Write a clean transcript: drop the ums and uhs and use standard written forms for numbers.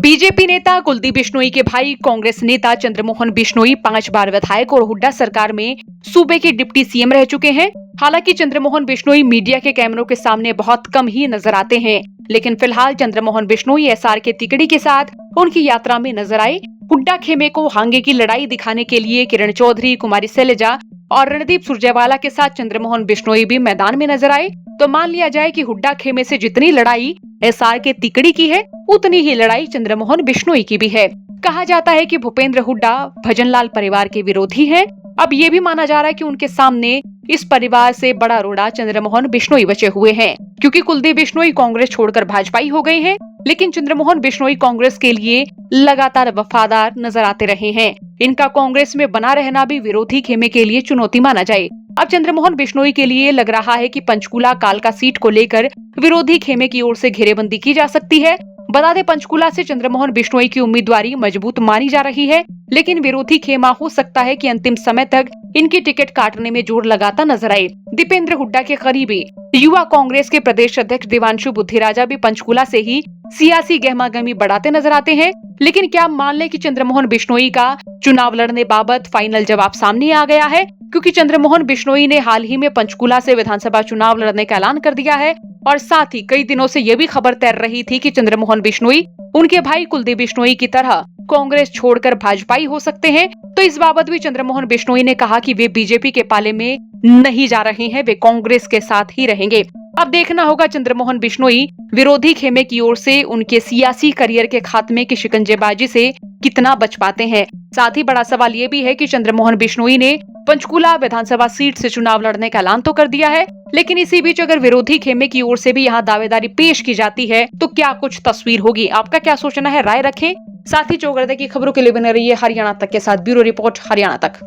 BJP नेता कुलदीप बिश्नोई के भाई कांग्रेस नेता चंद्रमोहन बिश्नोई 5 बार विधायक और हुड्डा सरकार में सूबे के डिप्टी सीएम रह चुके हैं। हालांकि चंद्रमोहन बिश्नोई मीडिया के कैमरों के सामने बहुत कम ही नजर आते हैं, लेकिन फिलहाल चंद्रमोहन बिश्नोई एसआर के तिकड़ी के साथ उनकी यात्रा में नजर आए। हुड्डा खेमे को हांगे की लड़ाई दिखाने के लिए किरण चौधरी, कुमारी शैलजा और रणदीप सुरजेवाला के साथ चंद्रमोहन बिश्नोई भी मैदान में नजर आए। तो मान लिया जाए कि हुड्डा खेमे से जितनी लड़ाई एसआर के तिकड़ी की है, उतनी ही लड़ाई चंद्रमोहन बिश्नोई की भी है। कहा जाता है कि भूपेंद्र हुड्डा भजनलाल परिवार के विरोधी हैं। अब ये भी माना जा रहा है कि उनके सामने इस परिवार से बड़ा रोड़ा चंद्रमोहन बिश्नोई बचे हुए हैं, क्योंकि कुलदीप बिश्नोई कांग्रेस छोड़कर भाजपाई हो गए हैं। लेकिन चंद्रमोहन बिश्नोई कांग्रेस के लिए लगातार वफादार नजर आते रहे हैं। इनका कांग्रेस में बना रहना भी विरोधी खेमे के लिए चुनौती माना जाए। अब चंद्रमोहन बिश्नोई के लिए लग रहा है कि पंचकुला कालका सीट को लेकर विरोधी खेमे की ओर से घेरेबंदी की जा सकती है। बता दें, पंचकुला से चंद्रमोहन बिश्नोई की उम्मीदवारी मजबूत मानी जा रही है, लेकिन विरोधी खेमा हो सकता है कि अंतिम समय तक इनकी टिकट काटने में जोर लगाता नजर आए। दीपेंद्र हुड्डा के करीबी युवा कांग्रेस के प्रदेश अध्यक्ष देवांशु बुद्धिराजा भी पंचकुला से ही सियासी गहमागहमी बढ़ाते नजर आते हैं। लेकिन क्या मान लें कि चंद्रमोहन बिश्नोई का चुनाव लड़ने बाबत फाइनल जवाब सामने आ गया है, क्योंकि चंद्रमोहन बिश्नोई ने हाल ही में पंचकुला से विधानसभा चुनाव लड़ने का ऐलान कर दिया है। और साथ ही कई दिनों से ये भी खबर तैर रही थी कि चंद्रमोहन बिश्नोई उनके भाई कुलदीप बिश्नोई की तरह कांग्रेस छोड़कर भाजपाई हो सकते हैं। तो इस बाबत भी चंद्रमोहन बिश्नोई ने कहा कि वे बीजेपी के पाले में नहीं जा रहे हैं, वे कांग्रेस के साथ ही रहेंगे। अब देखना होगा चंद्रमोहन बिश्नोई विरोधी खेमे की ओर से उनके सियासी करियर के खात्मे की शिकंजेबाजी से कितना बच पाते हैं। साथ ही बड़ा सवाल ये भी है कि चंद्रमोहन बिश्नोई ने पंचकुला विधानसभा सीट से चुनाव लड़ने का ऐलान तो कर दिया है, लेकिन इसी बीच अगर विरोधी खेमे की ओर से भी यहाँ दावेदारी पेश की जाती है तो क्या कुछ तस्वीर होगी। आपका क्या सोचना है, राय रखें। साथ ही चौगरदे की खबरों के लिए बने रहिए हरियाणा तक के साथ। ब्यूरो रिपोर्ट, हरियाणा तक।